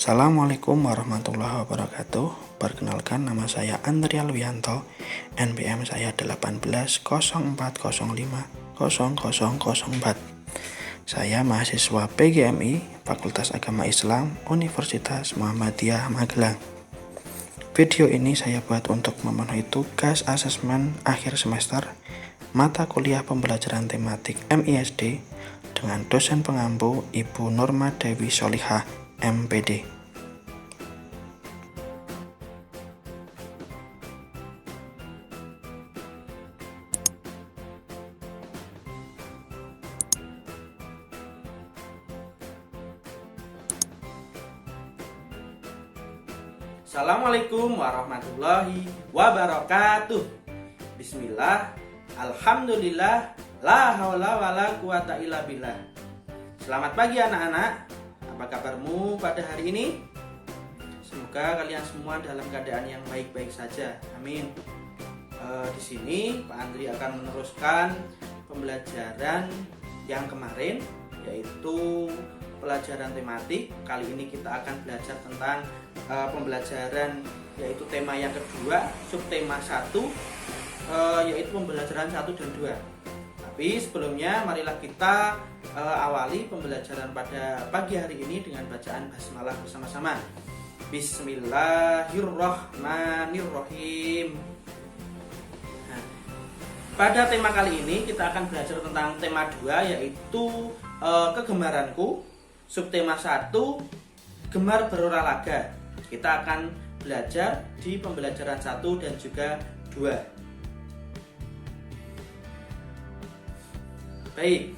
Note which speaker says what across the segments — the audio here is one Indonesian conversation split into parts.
Speaker 1: Assalamualaikum warahmatullahi wabarakatuh. Perkenalkan, nama saya Andri Alwianto. NPM saya 1804050004. Saya mahasiswa PGMI Fakultas Agama Islam Universitas Muhammadiyah Magelang. Video ini saya buat untuk memenuhi tugas asesmen akhir semester mata kuliah pembelajaran tematik MISD dengan dosen pengampu Ibu Norma Dewi Solihah, MPD.
Speaker 2: Assalamualaikum warahmatullahi wabarakatuh. Bismillah, alhamdulillah, la haula wala quwata illa billah. Selamat pagi anak-anak. Apa kabarmu pada hari ini? Semoga kalian semua dalam keadaan yang baik-baik saja. Amin. Di sini Pak Andri akan meneruskan pembelajaran yang kemarin, yaitu pelajaran tematik. Kali ini kita akan belajar tentang pembelajaran, yaitu tema yang kedua, subtema 1, yaitu pembelajaran 1 dan 2. Tapi sebelumnya marilah kita awali pembelajaran pada pagi hari ini dengan bacaan basmalah bersama-sama. Bismillahirrahmanirrahim. Pada tema kali ini kita akan belajar tentang tema 2, yaitu kegemaranku. Subtema 1, gemar berolahraga. Kita akan belajar di pembelajaran 1 dan juga 2. Baik,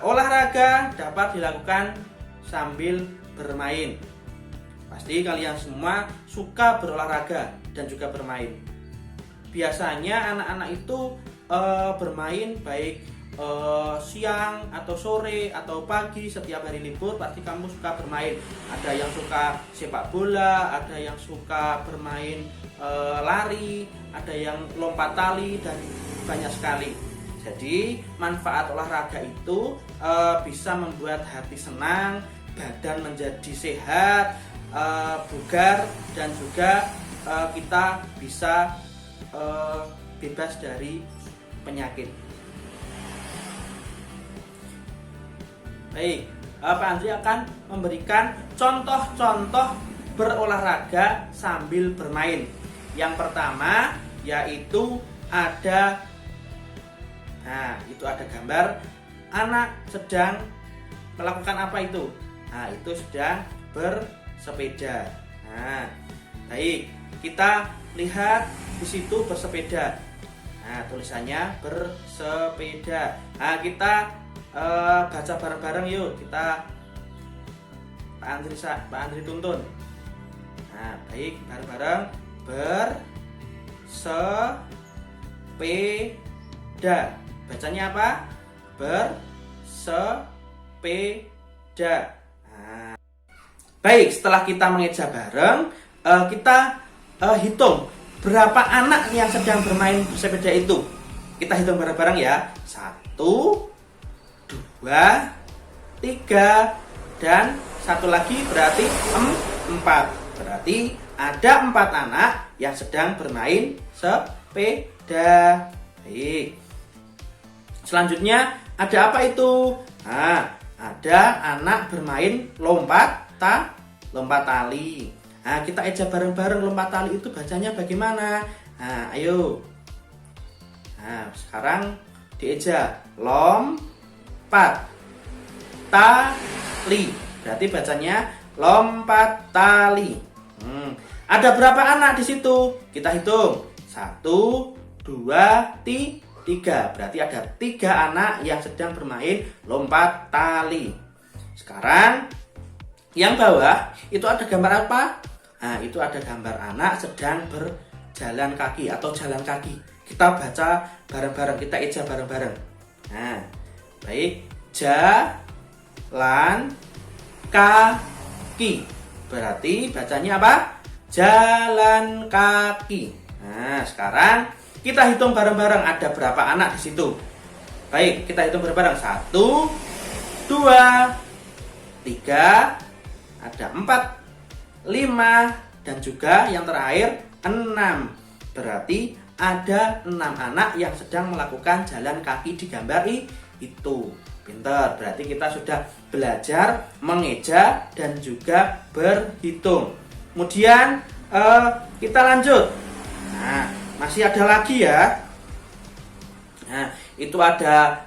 Speaker 2: olahraga dapat dilakukan sambil bermain. Pasti kalian semua suka berolahraga dan juga bermain. Biasanya anak-anak itu bermain baik siang atau sore atau pagi. Setiap hari libur pasti kamu suka bermain. Ada yang suka sepak bola, ada yang suka bermain lari, ada yang lompat tali, dan banyak sekali. Jadi manfaat olahraga itu bisa membuat hati senang, badan menjadi sehat, bugar, dan juga kita bisa bebas dari penyakit. Baik, Pak Andri akan memberikan contoh-contoh berolahraga sambil bermain. Yang pertama yaitu ada gambar anak sedang melakukan apa itu? Itu sedang bersepeda. Baik, kita lihat di situ bersepeda. Tulisannya bersepeda. Kita baca bareng-bareng yuk. Kita Pak Andri tuntun. Baik, bareng-bareng. Bersepeda. Bacanya apa? Bersepeda. Baik, setelah kita mengeja bareng, kita hitung berapa anak yang sedang bermain bersepeda itu. Kita hitung bareng-bareng ya. 1, 2, 3, dan satu lagi berarti 4. Berarti ada 4 anak yang sedang bermain sepeda. Baik. Selanjutnya ada apa itu? Ada anak bermain lompat tali. Kita eja bareng-bareng lompat tali itu bacanya bagaimana? Ayo. Sekarang dieja lompat tali. Berarti bacanya lompat tali. Ada berapa anak di situ? Kita hitung. 1, 2, 3. Berarti ada 3 anak yang sedang bermain lompat tali. Sekarang yang bawah itu ada gambar apa? Itu ada gambar anak sedang berjalan kaki atau jalan kaki. Kita baca bareng-bareng, kita eja bareng-bareng. Baik, jalan kaki. Berarti bacanya apa? Jalan kaki. Sekarang kita hitung bareng-bareng ada berapa anak di situ. Baik, kita hitung bareng-bareng. 1, 2, 3, ada 4 5, dan juga yang terakhir 6. Berarti ada 6 anak yang sedang melakukan jalan kaki di gambar itu. Pinter, berarti kita sudah belajar mengeja dan juga berhitung. Kemudian kita lanjut. Nah, masih ada lagi ya. Nah, itu ada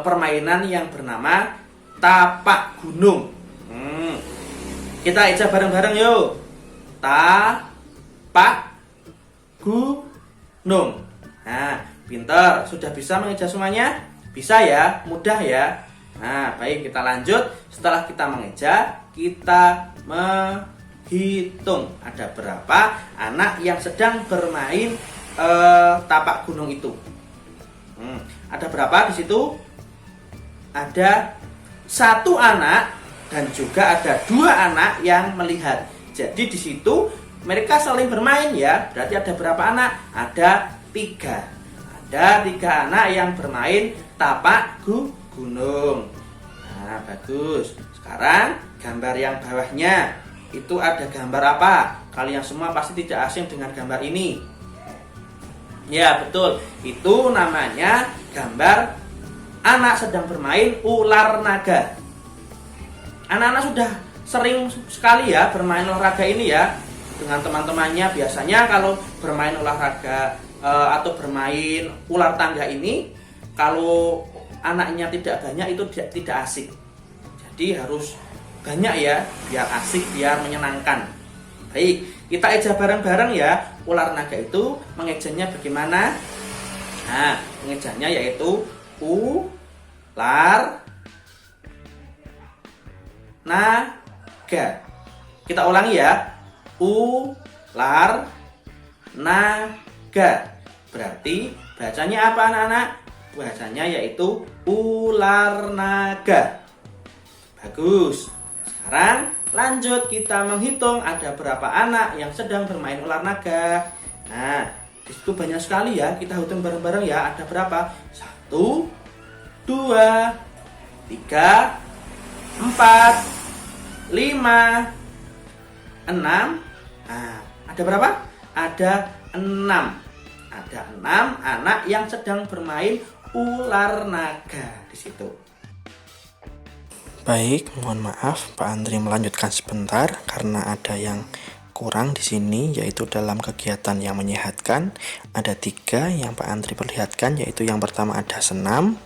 Speaker 2: permainan yang bernama tapak gunung. Kita eja bareng-bareng yuk. Tapak gunung. Nah, pinter, sudah bisa mengeja semuanya? Bisa ya, mudah ya. Nah, baik, kita lanjut. Setelah kita mengeja, kita menghitung ada berapa anak yang sedang bermain tapak gunung itu. Ada berapa di situ? Ada 1 anak dan juga ada 2 anak yang melihat. Jadi di situ mereka saling bermain ya. Berarti ada berapa anak? Ada 3. Ada 3 anak yang bermain tapak gunung. Nah, bagus. Sekarang gambar yang bawahnya itu ada gambar apa? Kalian semua pasti tidak asing dengan gambar ini. Ya, betul. Itu namanya gambar anak sedang bermain ular naga. Anak-anak sudah sering sekali ya bermain olahraga ini ya dengan teman-temannya. Biasanya kalau bermain olahraga atau bermain ular tangga ini, kalau anaknya tidak banyak itu tidak asik. Jadi harus banyak ya, biar asik, biar menyenangkan. Baik, kita eja bareng-bareng ya. Ular naga itu mengejanya bagaimana? Nah, mengejanya yaitu ular naga. Kita ulangi ya. Ular naga. Berarti bacanya apa anak-anak? Bacanya yaitu ular naga. Bagus. Sekarang lanjut kita menghitung ada berapa anak yang sedang bermain ular naga. Nah, disitu banyak sekali ya. Kita hitung bareng-bareng ya. Ada berapa? 1, 2, 3, 4, 5, 6. Nah, ada berapa? Ada 6. Ada 6 anak yang sedang bermain ular naga di situ.
Speaker 1: Baik, mohon maaf Pak Andri melanjutkan sebentar karena ada yang kurang di sini, yaitu dalam kegiatan yang menyehatkan ada 3 yang Pak Andri perlihatkan, yaitu yang pertama ada senam,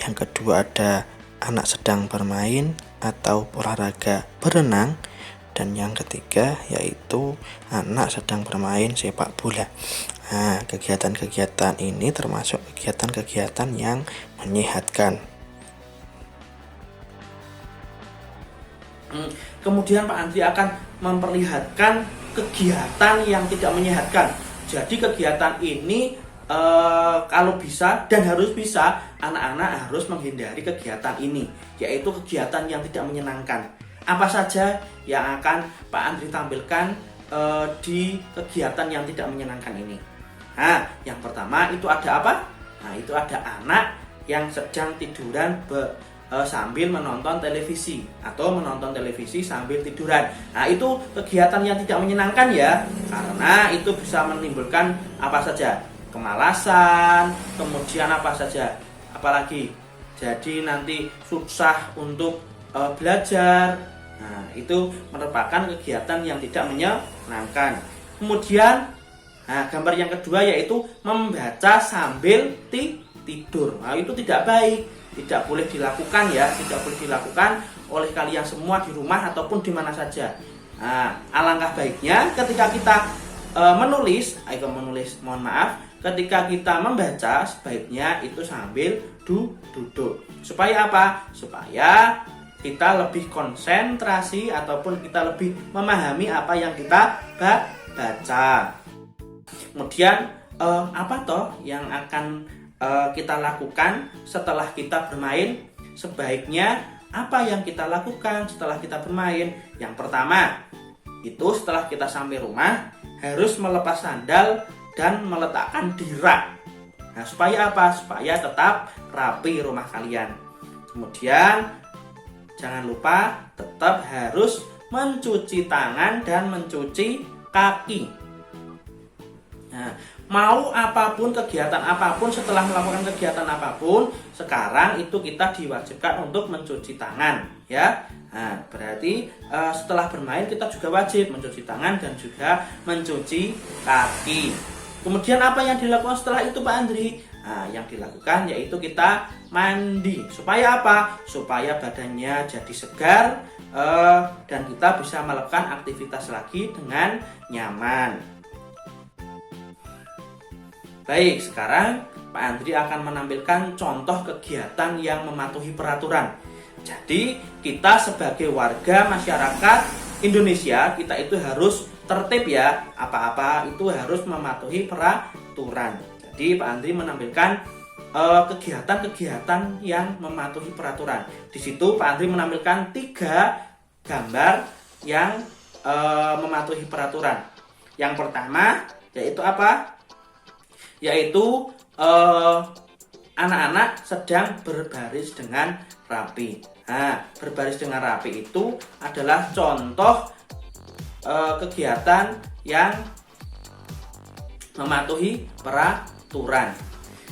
Speaker 1: yang kedua ada anak sedang bermain atau olahraga berenang, dan yang ketiga yaitu anak sedang bermain sepak bola. Nah, kegiatan-kegiatan ini termasuk kegiatan-kegiatan yang menyehatkan.
Speaker 2: Kemudian Pak Andri akan memperlihatkan kegiatan yang tidak menyehatkan. Jadi kegiatan ini kalau bisa dan harus bisa, anak-anak harus menghindari kegiatan ini, yaitu kegiatan yang tidak menyenangkan. Apa saja yang akan Pak Andri tampilkan di kegiatan yang tidak menyenangkan ini? Nah, yang pertama itu ada apa? Nah, itu ada anak yang sedang tiduran sambil menonton televisi atau menonton televisi sambil tiduran. Nah, itu kegiatan yang tidak menyenangkan ya, karena itu bisa menimbulkan apa saja? Kemalasan, kemudian apa saja? Apalagi jadi nanti susah untuk belajar. Nah, itu merupakan kegiatan yang tidak menyenangkan. Kemudian gambar yang kedua yaitu membaca sambil tidur. Nah, itu tidak baik, tidak boleh dilakukan ya, tidak boleh dilakukan oleh kalian semua di rumah ataupun di mana saja. Nah, alangkah baiknya ketika kita ketika kita membaca sebaiknya itu sambil duduk. Supaya apa? Supaya kita lebih konsentrasi ataupun kita lebih memahami apa yang kita baca. Kemudian apa toh yang akan kita lakukan setelah kita bermain? Sebaiknya apa yang kita lakukan setelah kita bermain? Yang pertama, itu setelah kita sampai rumah harus melepas sandal dan meletakkan di rak. Nah, supaya apa? Supaya tetap rapi rumah kalian. Kemudian jangan lupa tetap harus mencuci tangan dan mencuci kaki. Nah, mau apapun kegiatan apapun, setelah melakukan kegiatan apapun, sekarang itu kita diwajibkan untuk mencuci tangan, ya. Nah, berarti setelah bermain kita juga wajib mencuci tangan dan juga mencuci kaki. Kemudian apa yang dilakukan setelah itu, Pak Andri? Nah, yang dilakukan yaitu kita mandi. Supaya apa? Supaya badannya jadi segar dan kita bisa melakukan aktivitas lagi dengan nyaman. Baik, sekarang Pak Andri akan menampilkan contoh kegiatan yang mematuhi peraturan. Jadi, kita sebagai warga masyarakat Indonesia, kita itu harus tertib ya. Apa-apa itu harus mematuhi peraturan. Jadi, Pak Andri menampilkan kegiatan-kegiatan yang mematuhi peraturan. Di situ Pak Andri menampilkan 3 gambar yang mematuhi peraturan. Yang pertama yaitu apa? Yaitu anak-anak sedang berbaris dengan rapi. Nah, berbaris dengan rapi itu adalah contoh kegiatan yang mematuhi peraturan.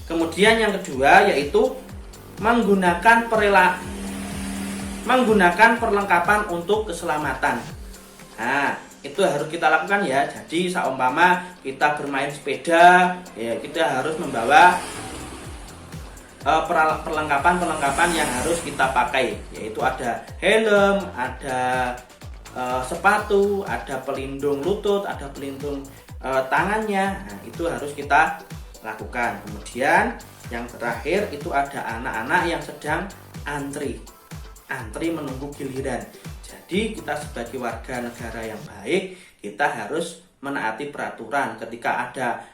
Speaker 2: Kemudian yang kedua yaitu menggunakan perlengkapan untuk keselamatan. Nah, itu harus kita lakukan ya. Jadi seumpama kita bermain sepeda, ya kita harus membawa perlengkapan yang harus kita pakai, yaitu ada helm, ada sepatu, ada pelindung lutut, ada pelindung tangannya. Nah, itu harus kita lakukan. Kemudian yang terakhir itu ada anak-anak yang sedang antri menunggu giliran. Jadi kita sebagai warga negara yang baik, kita harus menaati peraturan. Ketika ada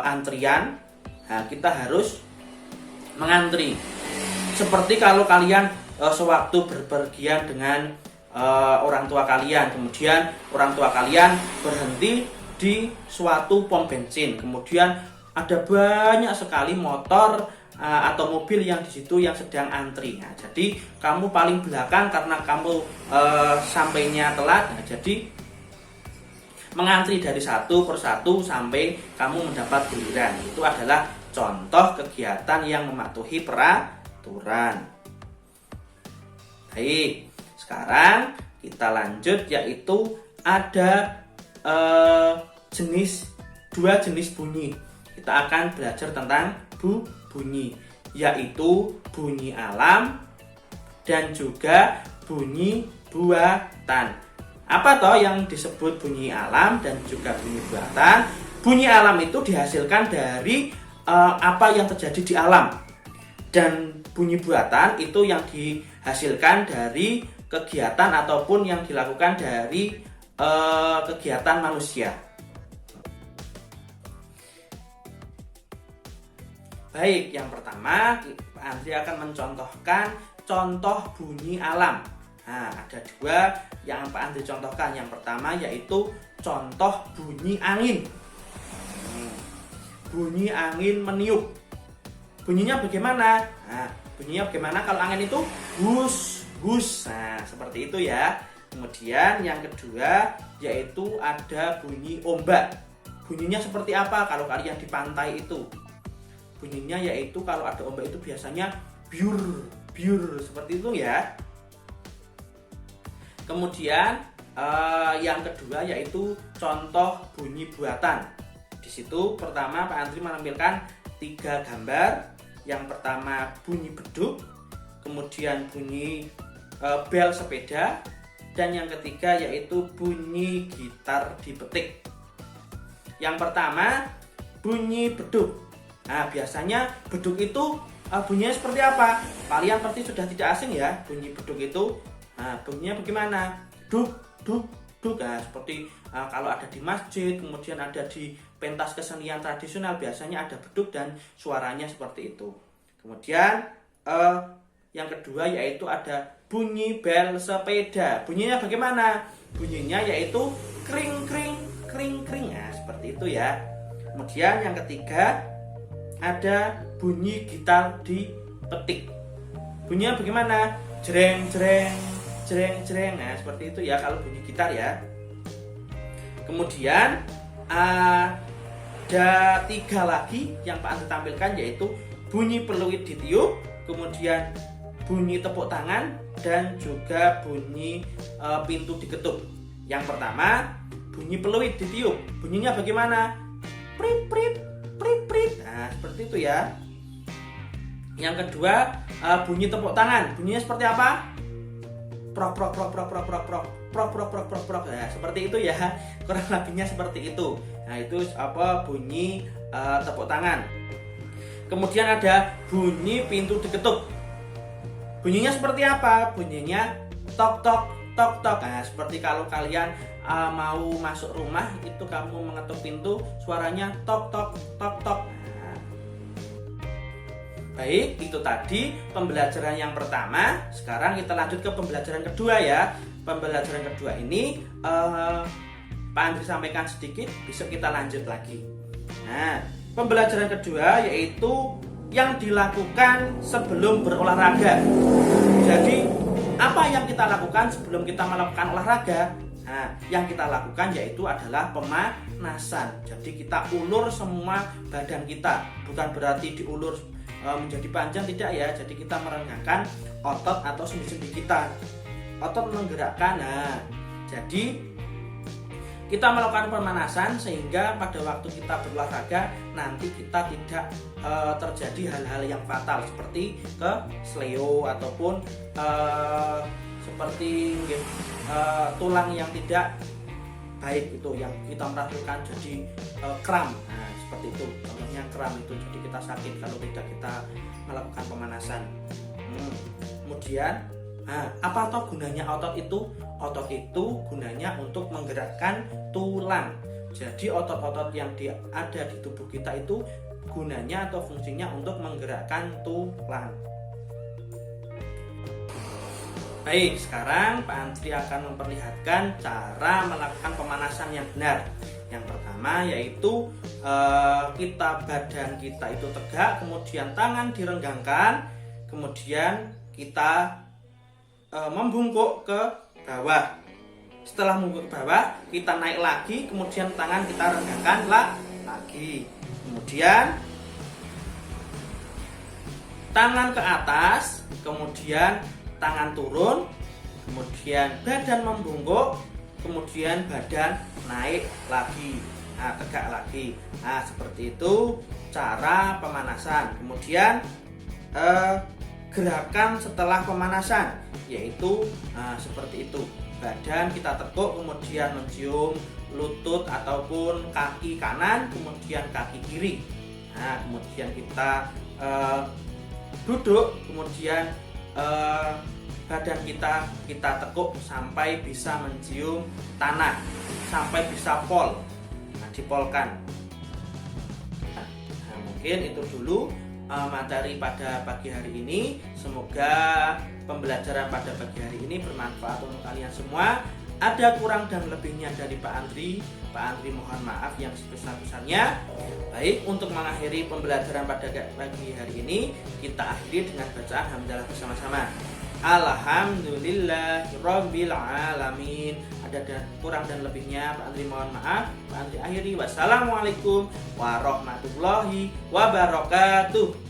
Speaker 2: antrian, nah kita harus mengantri. Seperti kalau kalian sewaktu berpergian dengan orang tua kalian, kemudian orang tua kalian berhenti di suatu pom bensin, kemudian ada banyak sekali motor atau mobil yang di situ yang sedang antri. Nah, jadi kamu paling belakang karena kamu sampainya telat. Nah, jadi mengantri dari satu persatu sampai kamu mendapat giliran. Itu adalah contoh kegiatan yang mematuhi peraturan. Baik, sekarang kita lanjut, yaitu ada dua jenis bunyi. Kita akan belajar tentang bunyi, yaitu bunyi alam dan juga bunyi buatan. Apa toh yang disebut bunyi alam dan juga bunyi buatan? Bunyi alam itu dihasilkan dari apa yang terjadi di alam, dan bunyi buatan itu yang dihasilkan dari kegiatan ataupun yang dilakukan dari kegiatan manusia. Baik, yang pertama Pak Andri akan mencontohkan contoh bunyi alam. Nah, ada 2 yang Pak Andri contohkan. Yang pertama yaitu contoh bunyi angin. Bunyi angin meniup. Bunyinya bagaimana? Nah, bunyinya bagaimana kalau angin itu hus, hus. Nah, seperti itu ya. Kemudian yang kedua yaitu ada bunyi ombak. Bunyinya seperti apa kalau kalian di pantai itu? Bunyinya yaitu kalau ada ombak itu biasanya biur, biur, seperti itu ya. Kemudian yang kedua yaitu contoh bunyi buatan. Di situ pertama Pak Andri menampilkan 3 gambar. Yang pertama bunyi beduk, kemudian bunyi bel sepeda, dan yang ketiga yaitu bunyi gitar dipetik. Yang pertama bunyi beduk. Nah, biasanya beduk itu bunyinya seperti apa? Kalian pasti sudah tidak asing ya bunyi beduk itu. Nah, bunyinya bagaimana? Duk, duk, duk. Nah, seperti kalau ada di masjid, kemudian ada di pentas kesenian tradisional, biasanya ada beduk dan suaranya seperti itu. Kemudian yang kedua yaitu ada bunyi bel sepeda. Bunyinya bagaimana? Bunyinya yaitu kring, kring, kring, kring. Nah, seperti itu ya. Kemudian yang ketiga ada bunyi gitar dipetik. Bunyinya bagaimana? Jreng, jreng, jreng jreng. Nah, seperti itu ya kalau bunyi gitar ya. Kemudian ada 3 lagi yang Pak Andri tampilkan, yaitu bunyi peluit ditiup, kemudian bunyi tepuk tangan, dan juga bunyi pintu diketuk. Yang pertama, bunyi peluit ditiup. Bunyinya bagaimana? Prit prit prit prit. Nah, seperti itu ya. Yang kedua, bunyi tepuk tangan. Bunyinya seperti apa? Prok prok prok prok prok prok prok prok prok prok prok prok. Nah, seperti itu ya. Kurang lebihnya seperti itu. Nah, itu bunyi tepuk tangan. Kemudian ada bunyi pintu diketuk. Bunyinya seperti apa? Bunyinya tok tok tok tok. Nah, seperti kalau kalian mau masuk rumah, itu kamu mengetuk pintu, suaranya tok tok tok tok. Nah, baik, itu tadi pembelajaran yang pertama. Sekarang kita lanjut ke pembelajaran kedua ya. Pembelajaran kedua ini Pak Andri sampaikan sedikit, besok kita lanjut lagi. Nah, pembelajaran kedua yaitu yang dilakukan sebelum berolahraga. Jadi, apa yang kita lakukan sebelum kita melakukan olahraga? Nah, yang kita lakukan yaitu adalah pemanasan. Jadi kita ulur semua badan kita. Bukan berarti diulur menjadi panjang, tidak ya. Jadi kita merenggangkan otot atau sendi-sendi kita. Otot menggerakkan. Nah, jadi kita melakukan pemanasan sehingga pada waktu kita berolahraga nanti kita tidak terjadi hal-hal yang fatal seperti kesleo ataupun seperti tulang yang tidak baik itu yang kita merasakan jadi kram. Nah, seperti itu contohnya kram itu, jadi kita sakit kalau tidak kita melakukan pemanasan. Kemudian apa toh gunanya otot itu? Otot itu gunanya untuk menggerakkan tulang. Jadi otot-otot yang ada di tubuh kita itu gunanya atau fungsinya untuk menggerakkan tulang. Baik, sekarang Pak Andri akan memperlihatkan cara melakukan pemanasan yang benar. Yang pertama yaitu badan kita itu tegak, kemudian tangan direnggangkan, kemudian kita membungkuk ke bawah. Setelah membungkuk ke bawah, kita naik lagi, kemudian tangan kita renggangkan lagi. Kemudian tangan ke atas, kemudian tangan turun, kemudian badan membungkuk, kemudian badan naik lagi, tegak lagi. Nah, seperti itu cara pemanasan. Kemudian gerakan setelah pemanasan yaitu seperti itu. Badan kita tekuk, kemudian mencium lutut ataupun kaki kanan, kemudian kaki kiri. Nah, kemudian kita duduk, kemudian badan kita tekuk sampai bisa mencium tanah, sampai bisa pol. Nah, dipolkan. Nah, mungkin itu dulu materi pada pagi hari ini. Semoga pembelajaran pada pagi hari ini bermanfaat untuk kalian semua. Ada kurang dan lebihnya dari Pak Andri mohon maaf yang sebesar-besarnya. Baik, untuk mengakhiri pembelajaran pada pagi hari ini, kita akhiri dengan bacaan hamdalah bersama-sama. Alhamdulillahirabbil alamin. Ada kurang dan lebihnya Pak Andri mohon maaf. Pak Andri akhiri. Wassalamualaikum warahmatullahi wabarakatuh.